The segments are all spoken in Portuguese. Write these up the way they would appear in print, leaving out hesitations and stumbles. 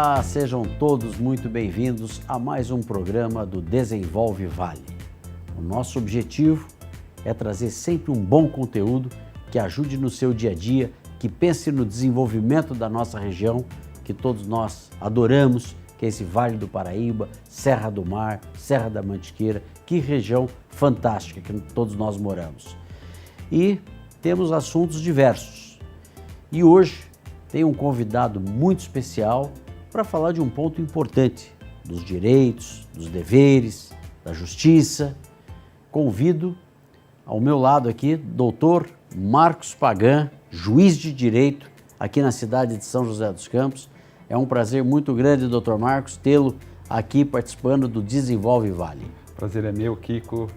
Olá, sejam todos muito bem-vindos a mais um programa do Desenvolve Vale. O nosso objetivo é trazer sempre um bom conteúdo que ajude no seu dia a dia, que pense no desenvolvimento da nossa região, que todos nós adoramos, que é esse Vale do Paraíba, Serra do Mar, Serra da Mantiqueira, que região fantástica que todos nós moramos. E temos assuntos diversos. E hoje tem um convidado muito especial para falar de um ponto importante, dos direitos, dos deveres, da justiça. Convido ao meu lado aqui, doutor Marcos Pagan, juiz de direito aqui na cidade de São José dos Campos. É um prazer muito grande, doutor Marcos, tê-lo aqui participando do Desenvolve Vale. Prazer é meu, Kiko.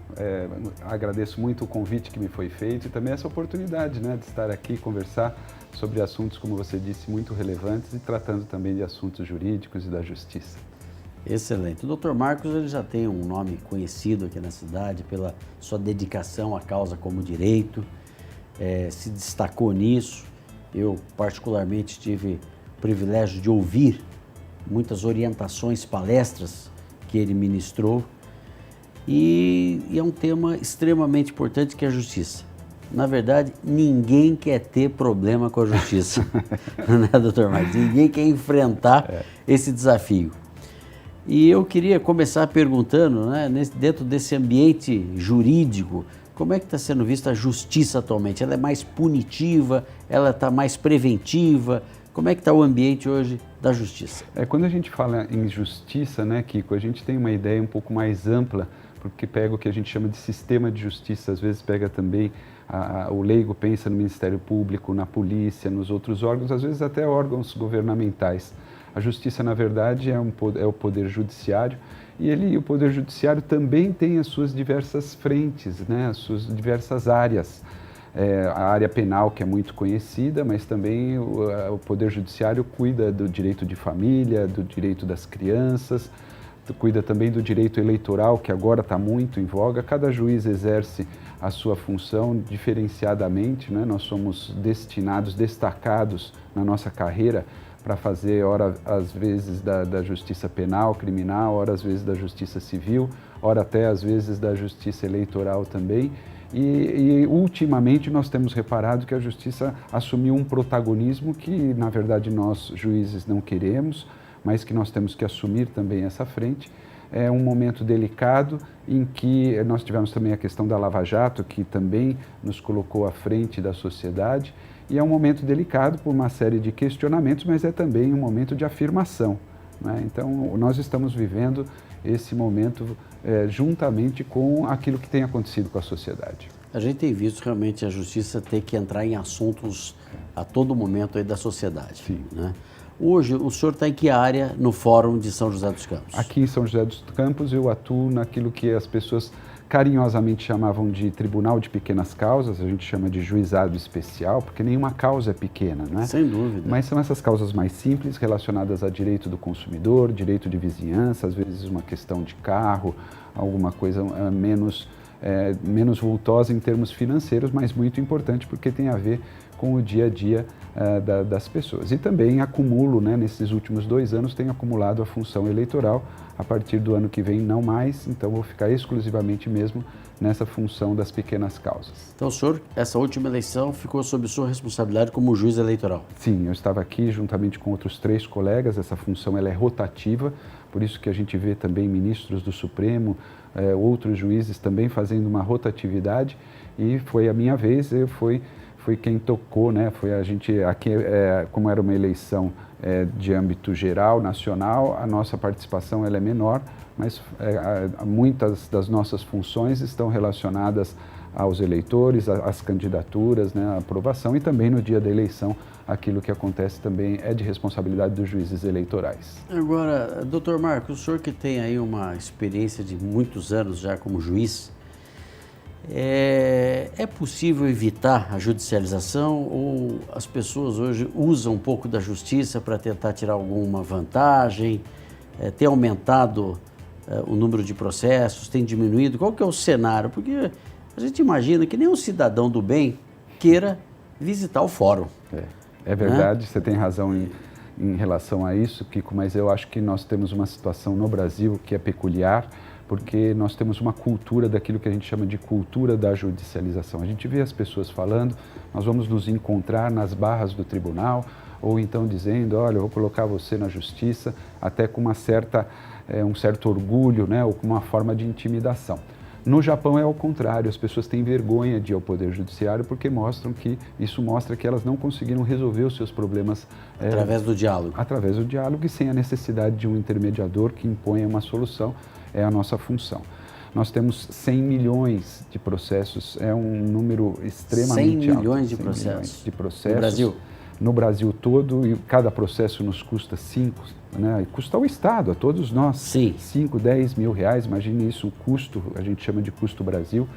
Agradeço muito o convite que me foi feito e também essa oportunidade, de estar aqui e conversar sobre assuntos, como você disse, muito relevantes e tratando também de assuntos jurídicos e da justiça. Excelente. O Dr. Marcos ele já tem um nome conhecido aqui na cidade pela sua dedicação à causa como direito, se destacou nisso. Eu, particularmente, tive o privilégio de ouvir muitas orientações, palestras que ele ministrou e é um tema extremamente importante que é a justiça. Na verdade, ninguém quer ter problema com a justiça, né, doutor Marcos? Ninguém quer enfrentar esse desafio. E eu queria começar perguntando, dentro desse ambiente jurídico, como é que está sendo vista a justiça atualmente? Ela é mais punitiva? Ela está mais preventiva? Como é que está o ambiente hoje da justiça? Quando a gente fala em justiça, Kiko, a gente tem uma ideia um pouco mais ampla, porque pega o que a gente chama de sistema de justiça, às vezes pega também o leigo pensa no Ministério Público, na polícia, nos outros órgãos, às vezes até órgãos governamentais. A justiça, na verdade, é o poder judiciário e o poder judiciário também tem as suas diversas frentes, as suas diversas áreas. A área penal, que é muito conhecida, mas também o poder judiciário cuida do direito de família, do direito das crianças, cuida também do direito eleitoral, que agora está muito em voga. Cada juiz exerce a sua função diferenciadamente, Nós somos destacados na nossa carreira para fazer, ora às vezes da justiça penal, criminal, ora às vezes da justiça civil, ora até às vezes da justiça eleitoral também. E ultimamente nós temos reparado que a justiça assumiu um protagonismo que, na verdade, nós juízes não queremos, mas que nós temos que assumir também essa frente. É um momento delicado em que nós tivemos também a questão da Lava Jato, que também nos colocou à frente da sociedade, e é um momento delicado por uma série de questionamentos, mas é também um momento de afirmação, Então, nós estamos vivendo esse momento juntamente com aquilo que tem acontecido com a sociedade. A gente tem visto realmente a justiça ter que entrar em assuntos a todo momento aí da sociedade. Sim. Hoje, o senhor está em que área no Fórum de São José dos Campos? Aqui em São José dos Campos eu atuo naquilo que as pessoas carinhosamente chamavam de Tribunal de Pequenas Causas, a gente chama de juizado especial, porque nenhuma causa é pequena, Sem dúvida. Mas são essas causas mais simples, relacionadas a direito do consumidor, direito de vizinhança, às vezes uma questão de carro, alguma coisa menos vultosa em termos financeiros, mas muito importante porque tem a ver com o dia a dia das pessoas. E também acumulo, nesses últimos 2 anos, tenho acumulado a função eleitoral. A partir do ano que vem, não mais, então vou ficar exclusivamente mesmo nessa função das pequenas causas. Então, o senhor, essa última eleição, ficou sob sua responsabilidade como juiz eleitoral? Sim, eu estava aqui juntamente com outros 3 colegas, essa função ela é rotativa, por isso que a gente vê também ministros do Supremo, outros juízes também fazendo uma rotatividade, e foi a minha vez, foi quem tocou, foi a gente, aqui como era uma eleição de âmbito geral, nacional, a nossa participação ela é menor, mas muitas das nossas funções estão relacionadas aos eleitores, às candidaturas, à aprovação, e também no dia da eleição aquilo que acontece também é de responsabilidade dos juízes eleitorais. Agora, doutor Marcos, o senhor que tem aí uma experiência de muitos anos já como juiz, é possível evitar a judicialização ou as pessoas hoje usam um pouco da justiça para tentar tirar alguma vantagem? Tem aumentado o número de processos, tem diminuído? Qual que é o cenário? Porque a gente imagina que nenhum cidadão do bem queira visitar o fórum. É verdade, você tem razão em relação a isso, Kiko, mas eu acho que nós temos uma situação no Brasil que é peculiar, porque nós temos uma cultura daquilo que a gente chama de cultura da judicialização. A gente vê as pessoas falando, nós vamos nos encontrar nas barras do tribunal, ou então dizendo, olha, eu vou colocar você na justiça, até com um certo orgulho, né, ou com uma forma de intimidação. No Japão é ao contrário, as pessoas têm vergonha de ir ao Poder Judiciário porque isso mostra que elas não conseguiram resolver os seus problemas através do diálogo. Através do diálogo e sem a necessidade de um intermediador que imponha uma solução, é a nossa função. Nós temos 100 milhões de processos, é um número extremamente 100 milhões alto. de processos. 100 milhões de processos. No Brasil? No Brasil todo, e cada processo nos custa 5, né? E custa ao Estado, a todos nós. Sim. 5, 10 mil reais, imagine isso, o custo, a gente chama de custo Brasil,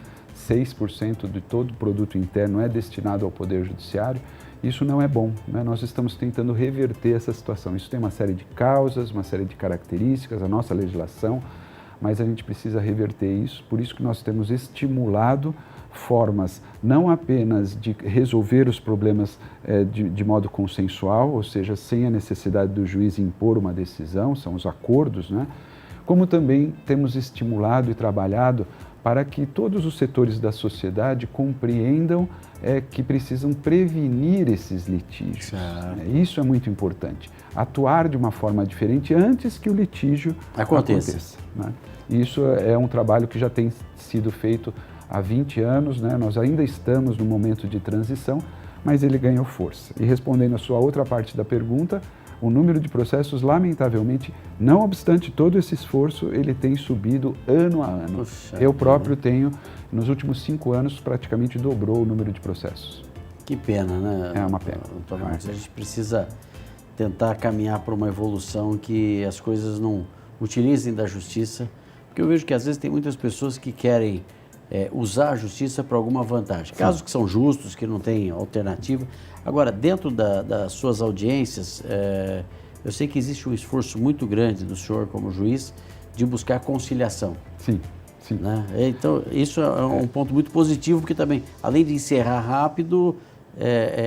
6% de todo o produto interno é destinado ao Poder Judiciário. Isso não é bom, né? Nós estamos tentando reverter essa situação. Isso tem uma série de causas, uma série de características, a nossa legislação, mas a gente precisa reverter isso, por isso que nós temos estimulado formas não apenas de resolver os problemas de modo consensual, ou seja, sem a necessidade do juiz impor uma decisão, são os acordos, né? Como também temos estimulado e trabalhado para que todos os setores da sociedade compreendam que precisam prevenir esses litígios. Isso é muito importante. Atuar de uma forma diferente antes que o litígio aconteça, né? Isso é um trabalho que já tem sido feito há 20 anos, né? Nós ainda estamos no momento de transição, mas ele ganhou força. E respondendo a sua outra parte da pergunta, o número de processos, lamentavelmente, não obstante todo esse esforço, ele tem subido ano a ano. Eu próprio tenho, nos últimos 5 anos, praticamente dobrou o número de processos. Que pena, né? É uma pena. Doutor Marcos, a gente precisa tentar caminhar para uma evolução que as coisas não utilizem da justiça, porque eu vejo que às vezes tem muitas pessoas que querem usar a justiça para alguma vantagem. Casos que são justos, que não têm alternativa. Agora, dentro das suas audiências, eu sei que existe um esforço muito grande do senhor como juiz de buscar conciliação. Sim, sim. Né? Então, isso é um ponto muito positivo, porque também, além de encerrar rápido,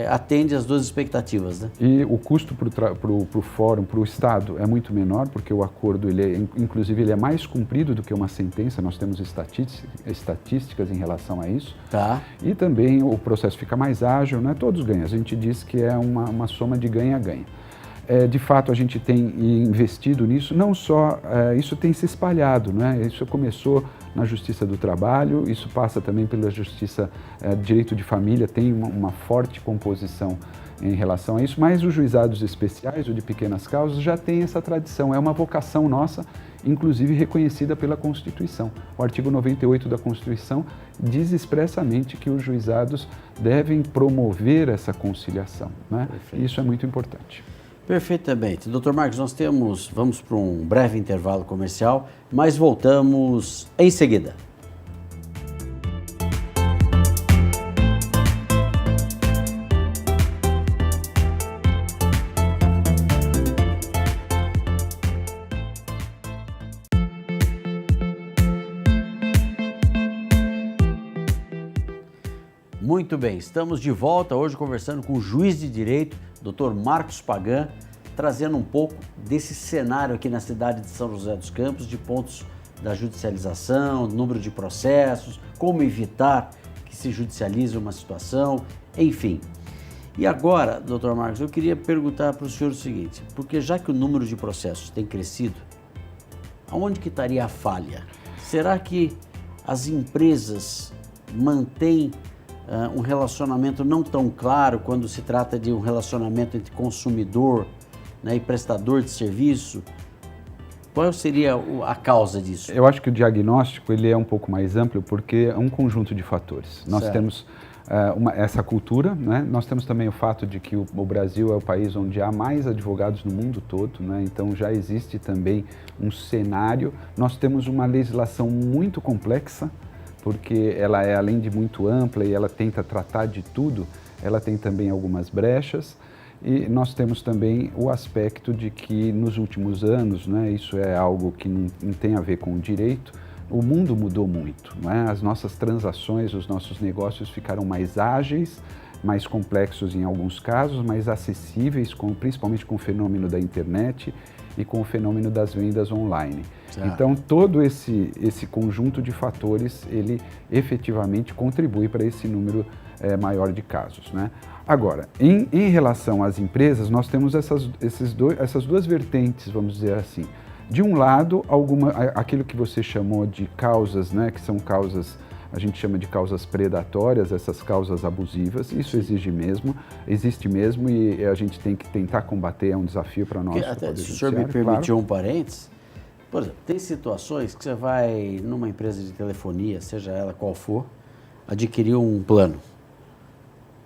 atende às duas expectativas, né? E o custo para o fórum, para o Estado, é muito menor, porque o acordo, inclusive, ele é mais cumprido do que uma sentença, nós temos estatísticas em relação a isso. Tá. E também o processo fica mais ágil, né? Todos ganham, a gente diz que é uma soma de ganha-ganha. De fato, a gente tem investido nisso, não só, isso tem se espalhado, né? Isso começou na Justiça do Trabalho, isso passa também pela Justiça Direito de Família, tem uma forte composição em relação a isso, mas os juizados especiais, ou de pequenas causas, já tem essa tradição, é uma vocação nossa, inclusive reconhecida pela Constituição. O artigo 98 da Constituição diz expressamente que os juizados devem promover essa conciliação, né? Isso é muito importante. Perfeitamente. Dr. Marcos, vamos para um breve intervalo comercial, mas voltamos em seguida. Muito bem, estamos de volta hoje conversando com o juiz de direito, Dr. Marcos Pagan, trazendo um pouco desse cenário aqui na cidade de São José dos Campos, de pontos da judicialização, número de processos, como evitar que se judicialize uma situação, enfim. E agora, Dr. Marcos, eu queria perguntar para o senhor o seguinte, porque já que o número de processos tem crescido, aonde que estaria a falha? Será que as empresas mantêm um relacionamento não tão claro quando se trata de um relacionamento entre consumidor, né, e prestador de serviço? Qual seria a causa disso? Eu acho que o diagnóstico ele é um pouco mais amplo porque é um conjunto de fatores. Nós temos essa cultura, né? Nós temos também o fato de que o Brasil é o país onde há mais advogados no mundo todo, né? Então já existe também um cenário. Nós temos uma legislação muito complexa, porque ela é, além de muito ampla e ela tenta tratar de tudo, ela tem também algumas brechas. E nós temos também o aspecto de que nos últimos anos, né, isso é algo que não tem a ver com o direito, o mundo mudou muito, não é? As nossas transações, os nossos negócios ficaram mais ágeis, mais complexos em alguns casos, mais acessíveis, principalmente com o fenômeno da internet e com o fenômeno das vendas online. Certo. Então, todo esse conjunto de fatores, ele efetivamente contribui para esse número maior de casos, né? Agora, em relação às empresas, nós temos essas duas vertentes, vamos dizer assim. De um lado, aquilo que você chamou de causas, né, que são causas, a gente chama de causas predatórias, essas causas abusivas, isso existe mesmo e a gente tem que tentar combater, é um desafio para nós. Até, se o senhor me permitiu um parênteses, por exemplo, tem situações que você vai numa empresa de telefonia, seja ela qual for, adquirir um plano.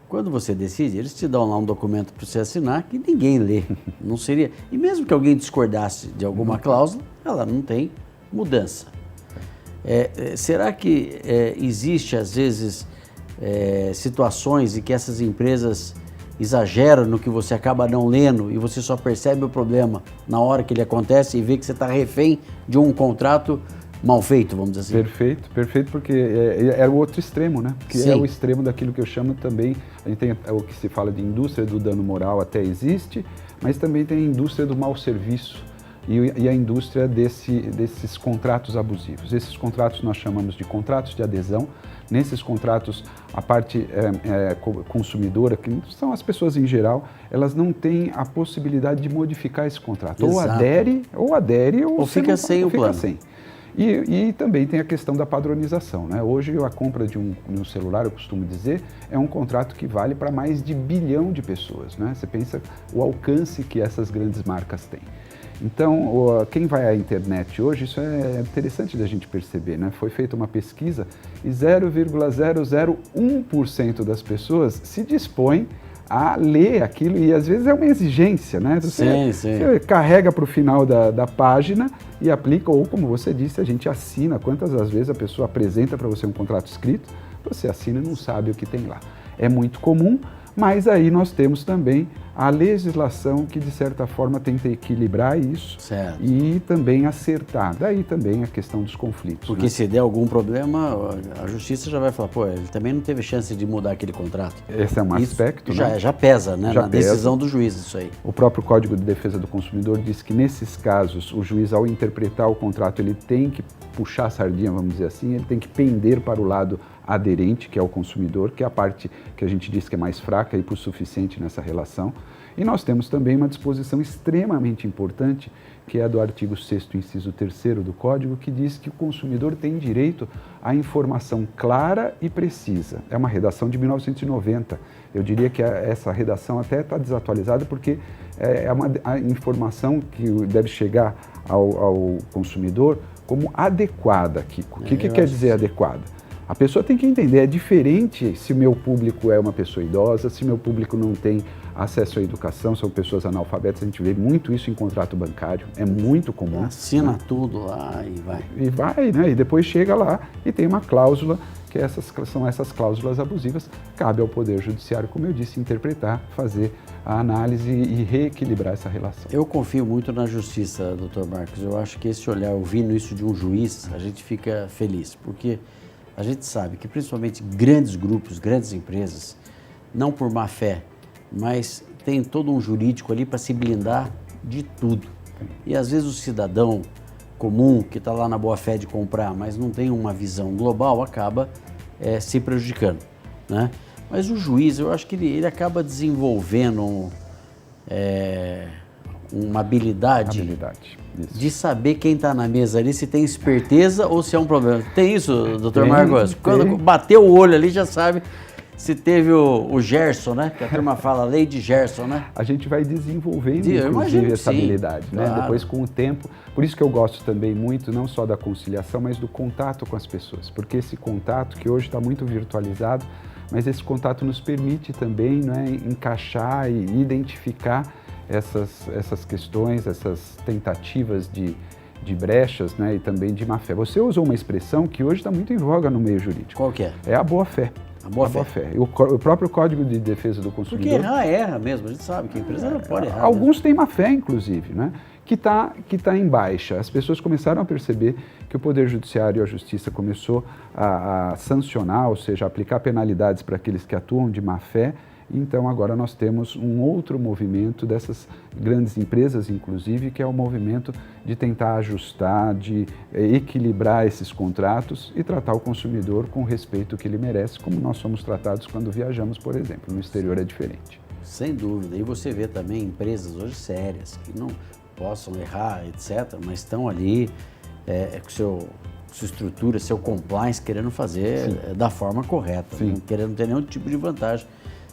Quando você decide, eles te dão lá um documento para você assinar que ninguém lê. Não seria. E mesmo que alguém discordasse de alguma cláusula, ela não tem mudança. Será que existe, às vezes, situações em que essas empresas exageram no que você acaba não lendo e você só percebe o problema na hora que ele acontece e vê que você está refém de um contrato mal feito, vamos dizer assim? Perfeito, porque é o outro extremo, né? Que Sim. É o extremo daquilo que eu chamo também, a gente tem o que se fala de indústria do dano moral, até existe, mas também tem a indústria do mau serviço e a indústria desses contratos abusivos. Esses contratos nós chamamos de contratos de adesão. Nesses contratos, a parte consumidora, que são as pessoas em geral, elas não têm a possibilidade de modificar esse contrato. Exato. Ou adere ou fica sem o plano. Sem. E também tem a questão da padronização, né? Hoje a compra de um celular, eu costumo dizer, é um contrato que vale para mais de 1 bilhão de pessoas, né? Você pensa o alcance que essas grandes marcas têm. Então, quem vai à internet hoje, isso é interessante da gente perceber, né? Foi feita uma pesquisa e 0,001% das pessoas se dispõem a ler aquilo, e às vezes é uma exigência, né? Você carrega para o final da página e aplica, ou como você disse, a gente assina. Quantas das vezes a pessoa apresenta para você um contrato escrito, você assina e não sabe o que tem lá. É muito comum, mas aí nós temos também a legislação que, de certa forma, tenta equilibrar isso certo. E também acertar. Daí também a questão dos conflitos. Porque né? Se der algum problema, a justiça já vai falar, pô, ele também não teve chance de mudar aquele contrato. Esse é um aspecto, né? Já pesa, né? Na decisão do juiz, isso aí. O próprio Código de Defesa do Consumidor diz que, nesses casos, o juiz, ao interpretar o contrato, ele tem que puxar a sardinha, vamos dizer assim, ele tem que pender para o lado aderente, que é o consumidor, que é a parte que a gente diz que é mais fraca e por suficiente nessa relação. E nós temos também uma disposição extremamente importante, que é a do artigo 6º, inciso 3º do Código, que diz que o consumidor tem direito à informação clara e precisa. É uma redação de 1990. Eu diria que essa redação até está desatualizada, porque é a informação que deve chegar ao consumidor como adequada, Kiko. O que quer dizer adequada? A pessoa tem que entender, é diferente se o meu público é uma pessoa idosa, se o meu público não tem acesso à educação, são pessoas analfabetas, a gente vê muito isso em contrato bancário, é muito comum. Assina tudo lá e vai. E vai, né? E depois chega lá e tem uma cláusula, que são essas cláusulas abusivas, cabe ao Poder Judiciário, como eu disse, interpretar, fazer a análise e reequilibrar essa relação. Eu confio muito na justiça, Dr. Marcos, eu acho que esse olhar, ouvindo isso de um juiz, a gente fica feliz, porque a gente sabe que principalmente grandes grupos, grandes empresas, não por má fé, mas tem todo um jurídico ali para se blindar de tudo. E às vezes o cidadão comum que está lá na boa fé de comprar, mas não tem uma visão global, acaba se prejudicando, né? Mas o juiz, eu acho que ele acaba desenvolvendo uma habilidade. Isso. De saber quem está na mesa ali, se tem esperteza ou se é um problema. Tem isso, doutor Marcos? Quando bateu o olho ali, já sabe se teve o Gerson, né? Que a turma fala, lei de Gerson, né? A gente vai desenvolvendo, inclusive, essa habilidade, né? Claro. Depois, com o tempo. Por isso que eu gosto também muito, não só da conciliação, mas do contato com as pessoas. Porque esse contato, que hoje está muito virtualizado, mas esse contato nos permite também, né, encaixar e identificar essas questões, essas tentativas de brechas, né, e também de má-fé. Você usou uma expressão que hoje está muito em voga no meio jurídico. Qual que é? É a boa-fé. A boa-fé. O próprio Código de Defesa do Consumidor... Porque errar, erra mesmo. A gente sabe que a empresa não pode errar. Alguns têm má-fé, inclusive, né? que tá em baixa. As pessoas começaram a perceber que o Poder Judiciário e a Justiça começou a sancionar, ou seja, aplicar penalidades para aqueles que atuam de má fé. Então, agora nós temos um outro movimento dessas grandes empresas, inclusive, que é o movimento de tentar ajustar, de equilibrar esses contratos e tratar o consumidor com o respeito que ele merece, como nós somos tratados quando viajamos, por exemplo. No exterior é diferente. Sem dúvida. E você vê também empresas hoje sérias, que não possam errar, etc., mas estão ali com sua estrutura, seu compliance, querendo fazer da forma correta, não querendo ter nenhum tipo de vantagem.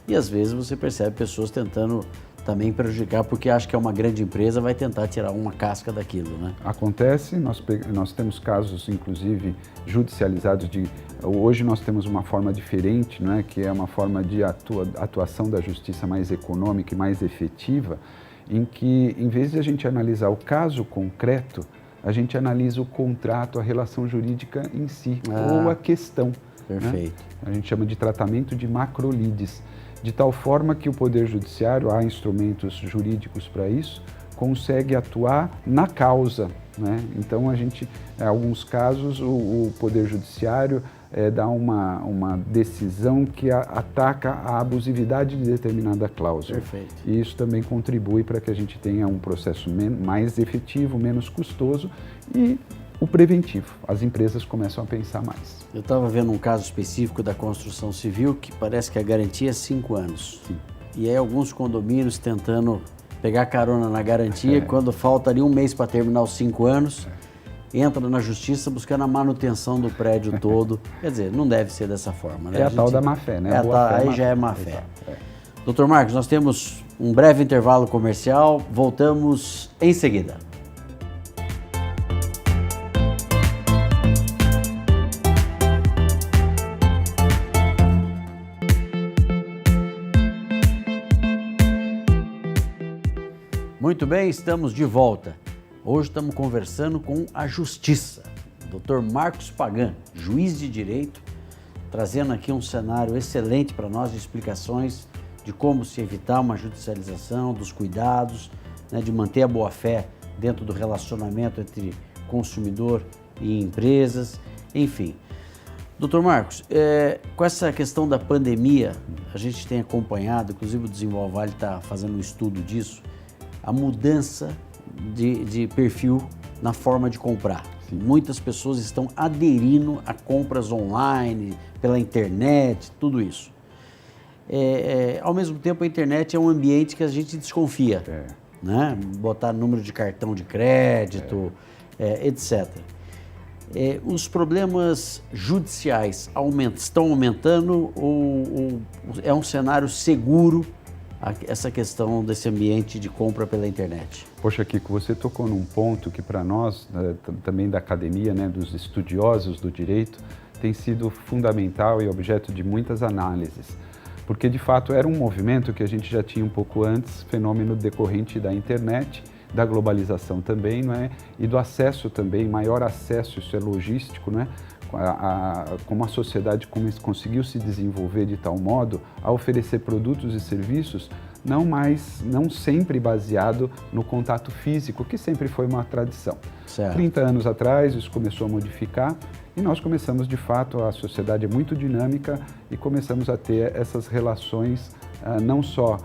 E às vezes você percebe pessoas tentando também prejudicar, porque acha que é uma grande empresa, vai tentar tirar uma casca daquilo, né? Acontece, nós temos casos, inclusive, judicializados hoje nós temos uma forma diferente, não é? Que é uma forma de atuação da justiça mais econômica e mais efetiva, em que, em vez de a gente analisar o caso concreto, a gente analisa o contrato, a relação jurídica em si, ou a questão. Perfeito. Né? A gente chama de tratamento de macrolides, de tal forma que o Poder Judiciário, há instrumentos jurídicos para isso, consegue atuar na causa. Né? Então, em alguns casos, o Poder Judiciário dá uma decisão que ataca a abusividade de determinada cláusula. Perfeito. E isso também contribui para que a gente tenha um processo mais efetivo, menos custoso e o preventivo. As empresas começam a pensar mais. Eu estava vendo um caso específico da construção civil que parece que a garantia é 5 anos. Sim. E aí alguns condomínios tentando pegar carona na garantia, quando falta ali um mês para terminar os 5 anos, entra na justiça buscando a manutenção do prédio todo. Quer dizer, não deve ser dessa forma, né? É a tal da má-fé, né? Aí já é má-fé. Doutor Marcos, nós temos um breve intervalo comercial, voltamos em seguida. Muito bem, estamos de volta. Hoje estamos conversando com a Justiça, Dr. Marcos Pagan, juiz de direito, trazendo aqui um cenário excelente para nós de explicações de como se evitar uma judicialização, dos cuidados, né, de manter a boa-fé dentro do relacionamento entre consumidor e empresas, enfim. Dr. Marcos, com essa questão da pandemia, a gente tem acompanhado, inclusive o Desenvolve Vale está fazendo um estudo disso, a mudança de perfil na forma de comprar. Sim. Muitas pessoas estão aderindo a compras online, pela internet, tudo isso. Ao mesmo tempo, a internet é um ambiente que a gente desconfia, né? Botar número de cartão de crédito, etc. Os problemas judiciais estão aumentando ou é um cenário seguro essa questão desse ambiente de compra pela internet? Poxa, Kiko, você tocou num ponto que para nós, também da academia, né, dos estudiosos do direito, tem sido fundamental e objeto de muitas análises. Porque, de fato, era um movimento que a gente já tinha um pouco antes, fenômeno decorrente da internet, da globalização também, não é? E do acesso também, maior acesso, isso é logístico, não é? Como a sociedade conseguiu se desenvolver de tal modo a oferecer produtos e serviços não sempre baseado no contato físico, que sempre foi uma tradição. Certo. 30 anos atrás isso começou a modificar e nós começamos, de fato, a sociedade é muito dinâmica e começamos a ter essas relações não só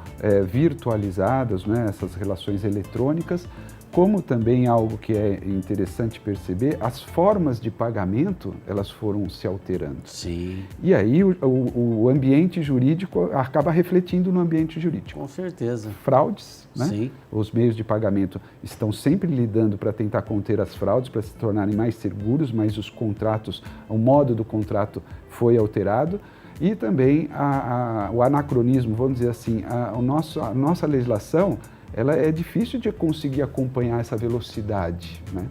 virtualizadas, né, essas relações eletrônicas, como também algo que é interessante perceber, as formas de pagamento, elas foram se alterando. Sim. E aí o ambiente jurídico acaba refletindo no ambiente jurídico. Com certeza. Fraudes, né? Sim. Os meios de pagamento estão sempre lidando para tentar conter as fraudes, para se tornarem mais seguros, mas os contratos, o modo do contrato foi alterado. E também o anacronismo, vamos dizer assim, a nossa legislação, ela é difícil de conseguir acompanhar essa velocidade, né?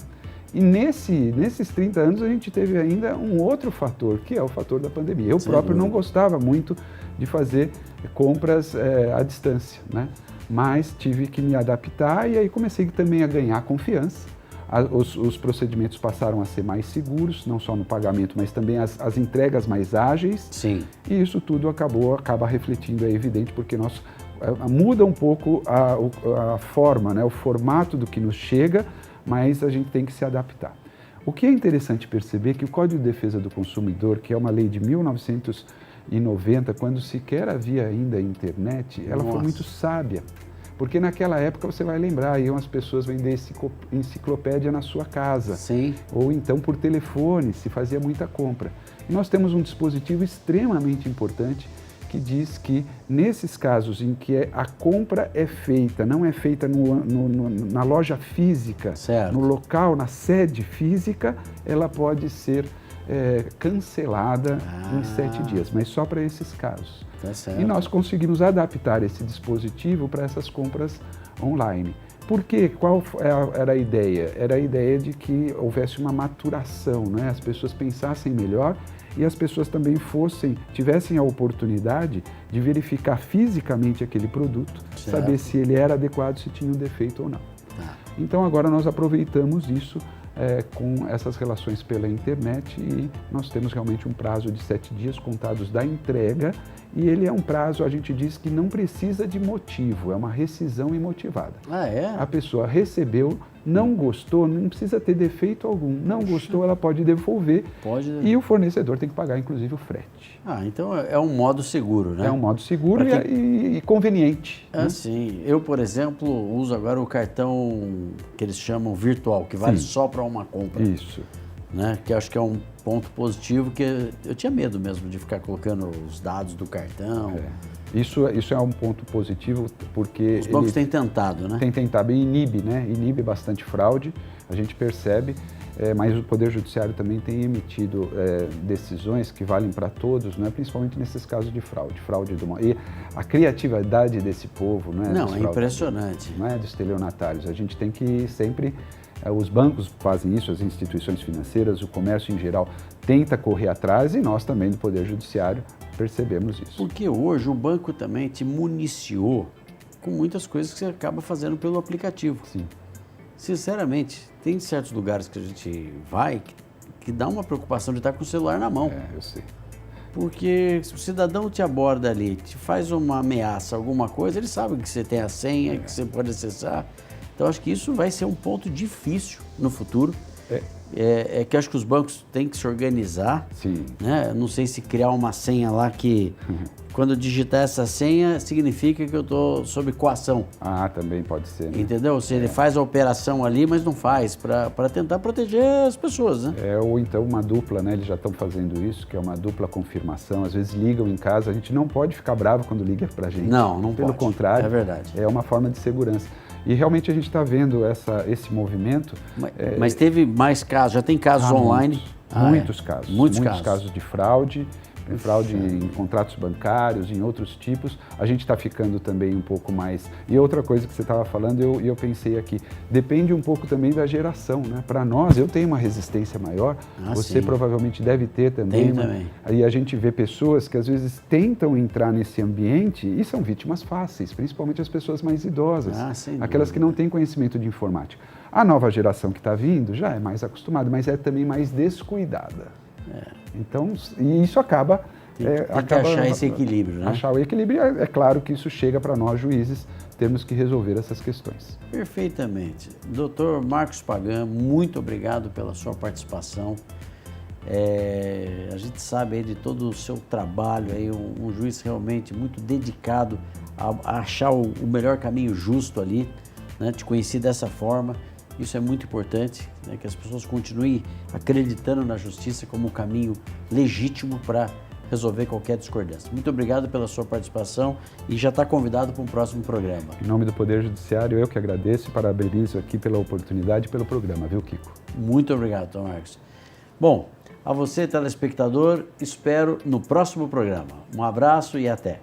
E nesses 30 anos a gente teve ainda um outro fator, que é o fator da pandemia. Eu próprio não gostava muito de fazer compras à distância, né? Mas tive que me adaptar e aí comecei também a ganhar confiança. Os procedimentos passaram a ser mais seguros, não só no pagamento, mas também as entregas mais ágeis. Sim. E isso tudo acaba refletindo, é evidente, porque nós muda um pouco a forma, né, o formato do que nos chega, mas a gente tem que se adaptar. O que é interessante perceber é que o Código de Defesa do Consumidor, que é uma lei de 1990, quando sequer havia ainda internet, ela foi muito sábia. Porque naquela época, você vai lembrar, iam as pessoas vender enciclopédia na sua casa. Sim. Ou então por telefone, se fazia muita compra. E nós temos um dispositivo extremamente importante que diz que nesses casos em que a compra é feita, não é feita na loja física, certo, no local, na sede física, ela pode ser cancelada em 7 dias, mas só para esses casos. Tá certo. E nós conseguimos adaptar esse dispositivo para essas compras online. Por quê? Qual era a ideia? Era a ideia de que houvesse uma maturação, né? As pessoas pensassem melhor e as pessoas também tivessem a oportunidade de verificar fisicamente aquele produto, certo, saber se ele era adequado, se tinha um defeito ou não. Tá. Então agora nós aproveitamos isso com essas relações pela internet e nós temos realmente um prazo de 7 dias contados da entrega e ele é um prazo, a gente diz que não precisa de motivo, é uma rescisão imotivada. Ah, é? A pessoa recebeu, não gostou, não precisa ter defeito algum, não gostou, ela pode devolver e o fornecedor tem que pagar inclusive o frete. Ah, então é um modo seguro, né? É um modo seguro e conveniente. Ah, né? Sim. Eu, por exemplo, uso agora o cartão que eles chamam virtual, que vale só para uma compra. Isso. Né? Que acho que é um ponto positivo, que eu tinha medo mesmo de ficar colocando os dados do cartão. Isso é um ponto positivo porque... Os bancos têm tentado, né? Tem tentado, e inibe, né? Inibe bastante fraude, a gente percebe, mas o Poder Judiciário também tem emitido decisões que valem para todos, né? Principalmente nesses casos de fraude e a criatividade desse povo, né? Não, é impressionante. Não é dos estelionatários, a gente tem que sempre... Os bancos fazem isso, as instituições financeiras, o comércio em geral tenta correr atrás e nós também do Poder Judiciário percebemos isso. Porque hoje o banco também te municiou com muitas coisas que você acaba fazendo pelo aplicativo. Sim. Sinceramente, tem certos lugares que a gente vai que dá uma preocupação de estar com o celular na mão. Eu sei. Porque se o cidadão te aborda ali, te faz uma ameaça, alguma coisa, ele sabe que você tem a senha, que você pode acessar. Então, acho que isso vai ser um ponto difícil no futuro. É que acho que os bancos têm que se organizar. Sim. Né? Não sei se criar uma senha lá que, quando eu digitar essa senha, significa que eu estou sob coação. Ah, também pode ser. Né? Entendeu? Se ele faz a operação ali, mas não faz, para tentar proteger as pessoas, né? Ou então uma dupla, né? Eles já estão fazendo isso, que é uma dupla confirmação. Às vezes ligam em casa, a gente não pode ficar bravo quando liga para a gente. Não pode. Pelo contrário. É verdade. É uma forma de segurança. E realmente a gente está vendo esse movimento. Mas teve mais casos, já tem casos online? Muitos casos. Muitos casos de fraude. Fraude em contratos bancários, em outros tipos, a gente está ficando também um pouco mais... E outra coisa que você estava falando, eu pensei aqui, depende um pouco também da geração, né? Para nós, eu tenho uma resistência maior, você provavelmente deve ter também. Tenho também. Aí a gente vê pessoas que às vezes tentam entrar nesse ambiente e são vítimas fáceis, principalmente as pessoas mais idosas, aquelas que não têm conhecimento de informática. A nova geração que está vindo já é mais acostumada, mas é também mais descuidada. Então, e isso acaba... Tem que achar esse equilíbrio, né? Achar o equilíbrio, é claro que isso chega para nós, juízes, temos que resolver essas questões. Perfeitamente. Dr. Marcos Pagan, muito obrigado pela sua participação. A gente sabe aí de todo o seu trabalho, aí, um juiz realmente muito dedicado a achar o melhor caminho justo ali, né? Te conheci dessa forma. Isso é muito importante, né, que as pessoas continuem acreditando na justiça como um caminho legítimo para resolver qualquer discordância. Muito obrigado pela sua participação e já está convidado para um próximo programa. Em nome do Poder Judiciário, eu que agradeço e parabenizo aqui pela oportunidade e pelo programa, viu, Kiko? Muito obrigado, Tom Marcos. Bom, a você, telespectador, espero no próximo programa. Um abraço e até.